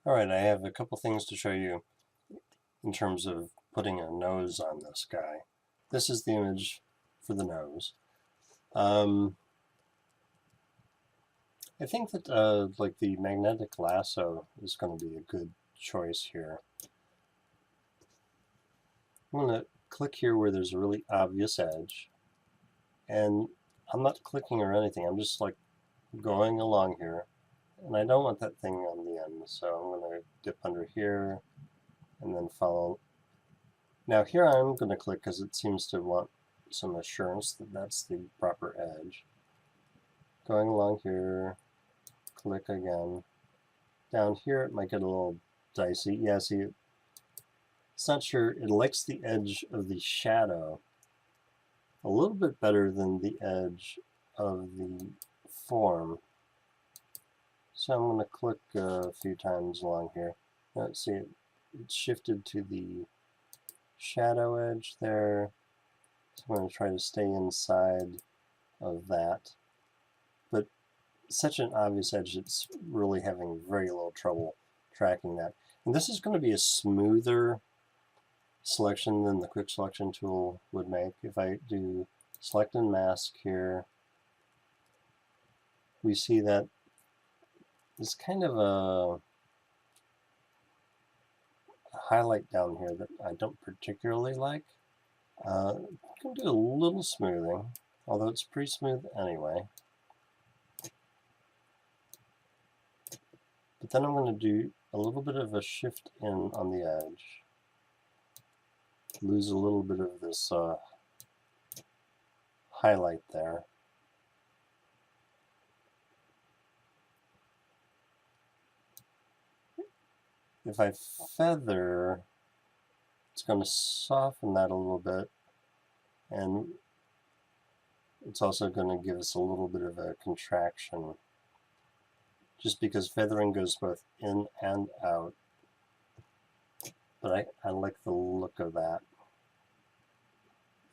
Alright, I have a couple things to show you in terms of putting a nose on this guy. This is the image for the nose. I think that like the magnetic lasso is going to be a good choice here. I'm going to click here where there's a really obvious edge, and I'm not clicking or anything, I'm just like going along here, and I don't want that thing on the end, so I'm going to dip under here and then follow. Now here I'm going to click because it seems to want some assurance that that's the proper edge. Going along here, click again. Down here it might get a little dicey. Yeah, see, it's not sure. It likes the edge of the shadow a little bit better than the edge of the form. So I'm going to click a few times along here. Let's see, it's shifted to the shadow edge there. So I'm going to try to stay inside of that. But such an obvious edge, it's really having very little trouble tracking that. And this is going to be a smoother selection than the quick selection tool would make. If I do select and mask here, we see that there's kind of a highlight down here that I don't particularly like. I can do a little smoothing, although it's pretty smooth anyway. But then I'm going to do a little bit of a shift in on the edge. Lose a little bit of this highlight there. If I feather, it's going to soften that a little bit, and it's also going to give us a little bit of a contraction, just because feathering goes both in and out. But I like the look of that.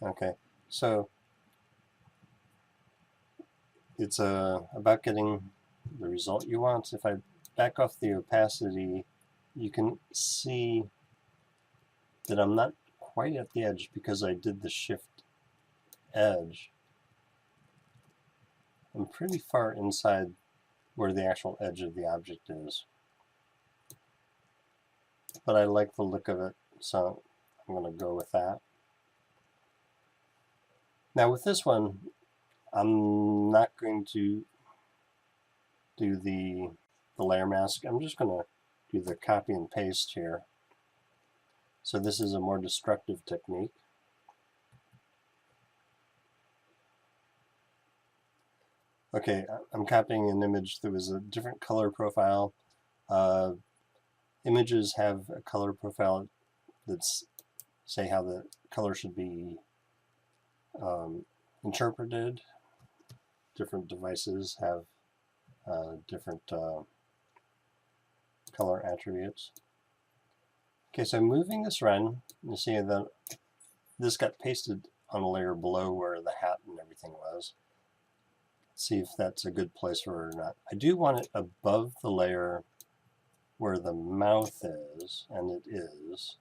Okay, so it's about getting the result you want. If I back off the opacity, you can see that I'm not quite at the edge because I did the shift edge. I'm pretty far inside where the actual edge of the object is. But I like the look of it, so I'm going to go with that. Now with this one, I'm not going to do the layer mask. I'm just going to do the copy and paste here. So this is a more destructive technique. Okay, I'm copying an image that was a different color profile. Images have a color profile that's say how the color should be interpreted. Different devices have different color attributes. Okay, so moving this around, you see that this got pasted on a layer below where the hat and everything was. Let's see if that's a good place for it or not. I do want it above the layer where the mouth is, and it is.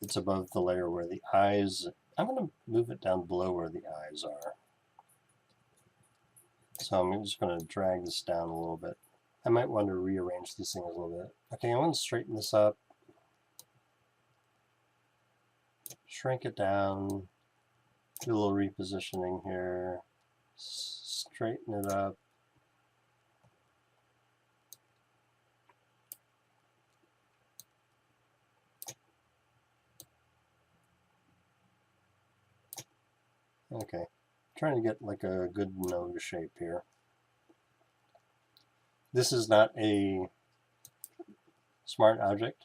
It's above the layer where the eyes. I'm going to move it down below where the eyes are. So I'm just going to drag this down a little bit. I might want to rearrange these things a little bit. Okay, I want to straighten this up. Shrink it down. Do a little repositioning here. Straighten it up. Okay, trying to get like a good nose shape here. This is not a smart object.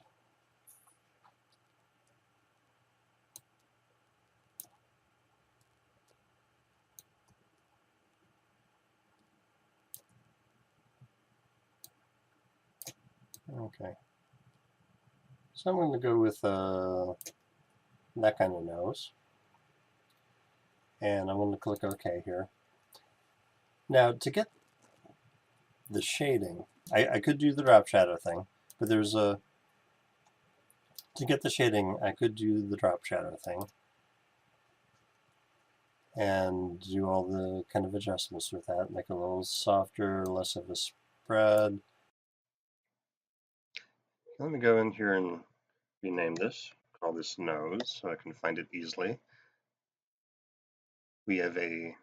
Okay, so I'm going to go with that kind of nose. And I'm going to click OK here. Now to get the shading, I could do the drop shadow thing, But there's a, to get the shading, I could do the drop shadow thing and do all the kind of adjustments with that, make it a little softer, less of a spread. Let me go in here and rename this, call this nose so I can find it easily. We have a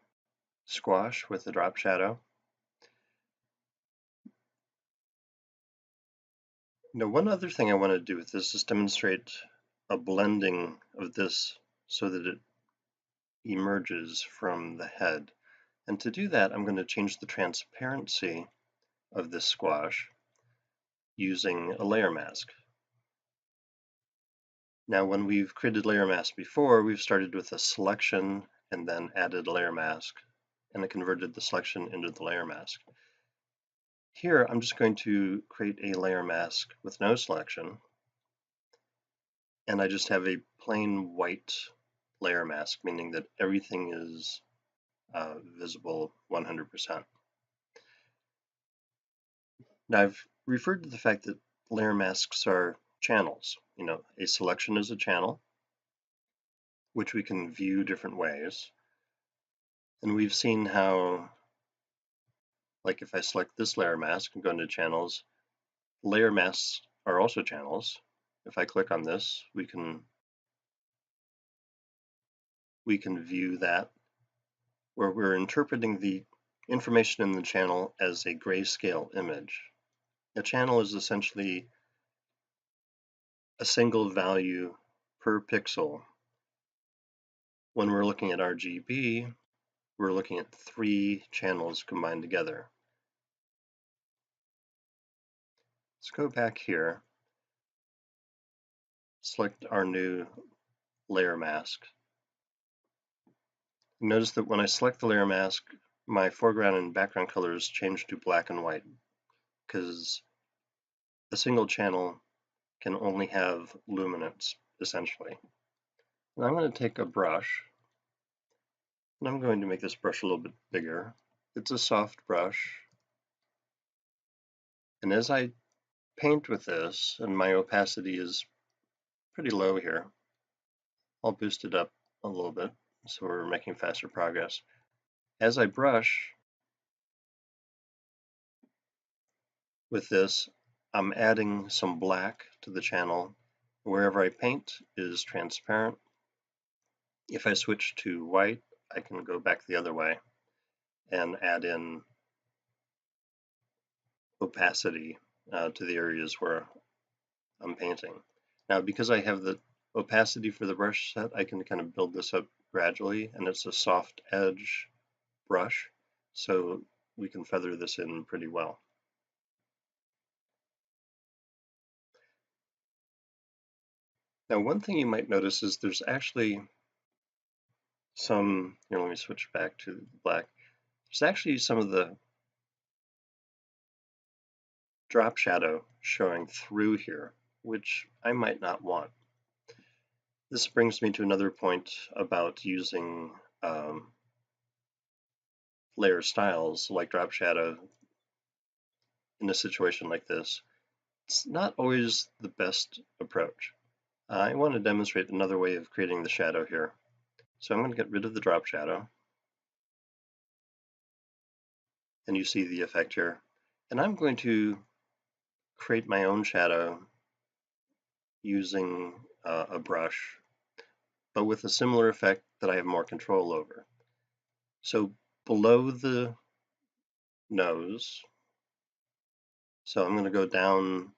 squash with a drop shadow. Now, one other thing I want to do with this is demonstrate a blending of this so that it emerges from the head. And to do that, I'm going to change the transparency of this squash using a layer mask. Now, when we've created layer mask before, we've started with a selection and then added a layer mask, and it converted the selection into the layer mask. Here, I'm just going to create a layer mask with no selection, and I just have a plain white layer mask, meaning that everything is visible 100%. Now, I've referred to the fact that layer masks are channels. You know, a selection is a channel, which we can view different ways. And we've seen how, like if I select this layer mask and go into channels, layer masks are also channels. If I click on this, we can view that, where we're interpreting the information in the channel as a grayscale image. A channel is essentially a single value per pixel. When we're looking at RGB, we're looking at 3 channels combined together. Let's go back here, select our new layer mask. Notice that when I select the layer mask, my foreground and background colors change to black and white because a single channel can only have luminance, essentially. And I'm going to take a brush, and I'm going to make this brush a little bit bigger. It's a soft brush. And as I paint with this, and my opacity is pretty low here, I'll boost it up a little bit so we're making faster progress. As I brush with this, I'm adding some black to the channel. Wherever I paint is transparent. If I switch to white, I can go back the other way and add in opacity to the areas where I'm painting. Now, because I have the opacity for the brush set, I can kind of build this up gradually, and it's a soft edge brush, so we can feather this in pretty well. Now, one thing you might notice is there's actually some, here, let me switch back to black. There's actually some of the drop shadow showing through here, which I might not want. This brings me to another point about using layer styles like drop shadow in a situation like this. It's not always the best approach. I want to demonstrate another way of creating the shadow here. So I'm going to get rid of the drop shadow. And you see the effect here. And I'm going to create my own shadow using a brush, but with a similar effect that I have more control over. So below the nose, so I'm going to go down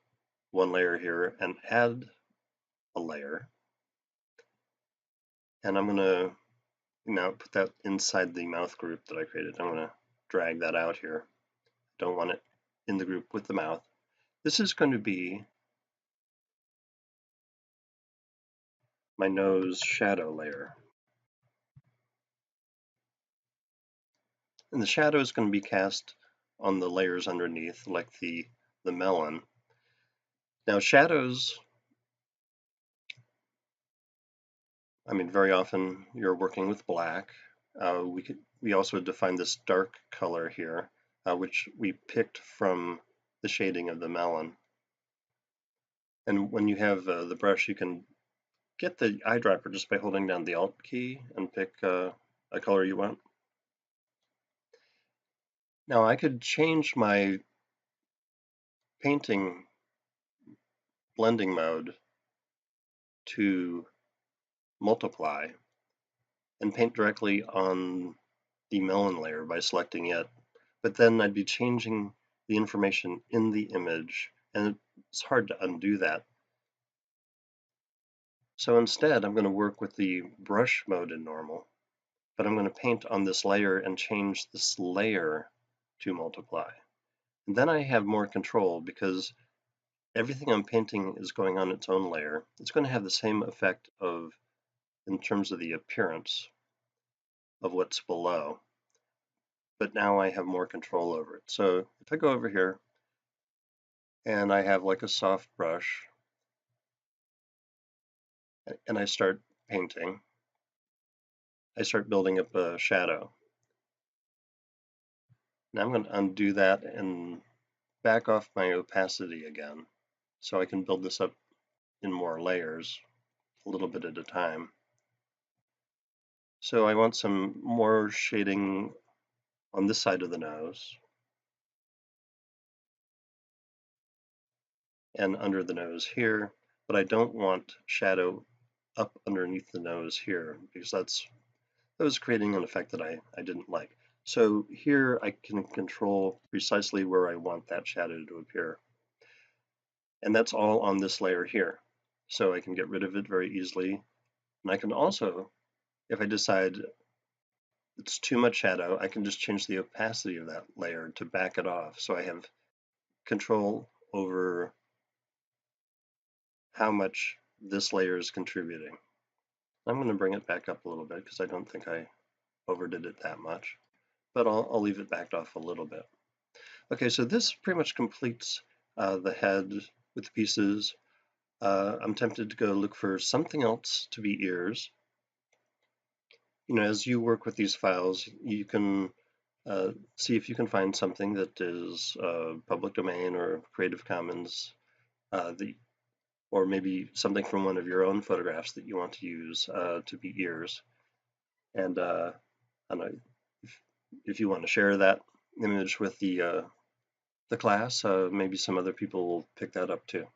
one layer here and add a layer. And I'm going to now put that inside the mouth group that I created. I'm going to drag that out here. Don't want it in the group with the mouth. This is going to be my nose shadow layer. And the shadow is going to be cast on the layers underneath, like the melon. Now shadows, I mean, very often you're working with black. We also define this dark color here, which we picked from the shading of the melon. And when you have the brush, you can get the eyedropper just by holding down the Alt key and pick a color you want. Now I could change my painting blending mode to multiply and paint directly on the melon layer by selecting it, but then I'd be changing the information in the image, and it's hard to undo that. So instead, I'm going to work with the brush mode in normal, but I'm going to paint on this layer and change this layer to multiply. And then I have more control because everything I'm painting is going on its own layer. It's going to have the same effect in terms of the appearance of what's below, but now I have more control over it. So if I go over here and I have like a soft brush and I start painting, I start building up a shadow. Now I'm going to undo that and back off my opacity again so I can build this up in more layers, a little bit at a time. So I want some more shading on this side of the nose and under the nose here, but I don't want shadow up underneath the nose here because that was creating an effect that I didn't like. So here I can control precisely where I want that shadow to appear. And that's all on this layer here. So I can get rid of it very easily. And I can also, if I decide it's too much shadow, I can just change the opacity of that layer to back it off. So I have control over how much this layer is contributing. I'm going to bring it back up a little bit because I don't think I overdid it that much, but I'll leave it backed off a little bit. Okay, so this pretty much completes the head with the pieces. I'm tempted to go look for something else to be ears. You know, as you work with these files, you can see if you can find something that is public domain or Creative Commons, or maybe something from one of your own photographs that you want to use to be ears. And I don't know, if you want to share that image with the class, maybe some other people will pick that up too.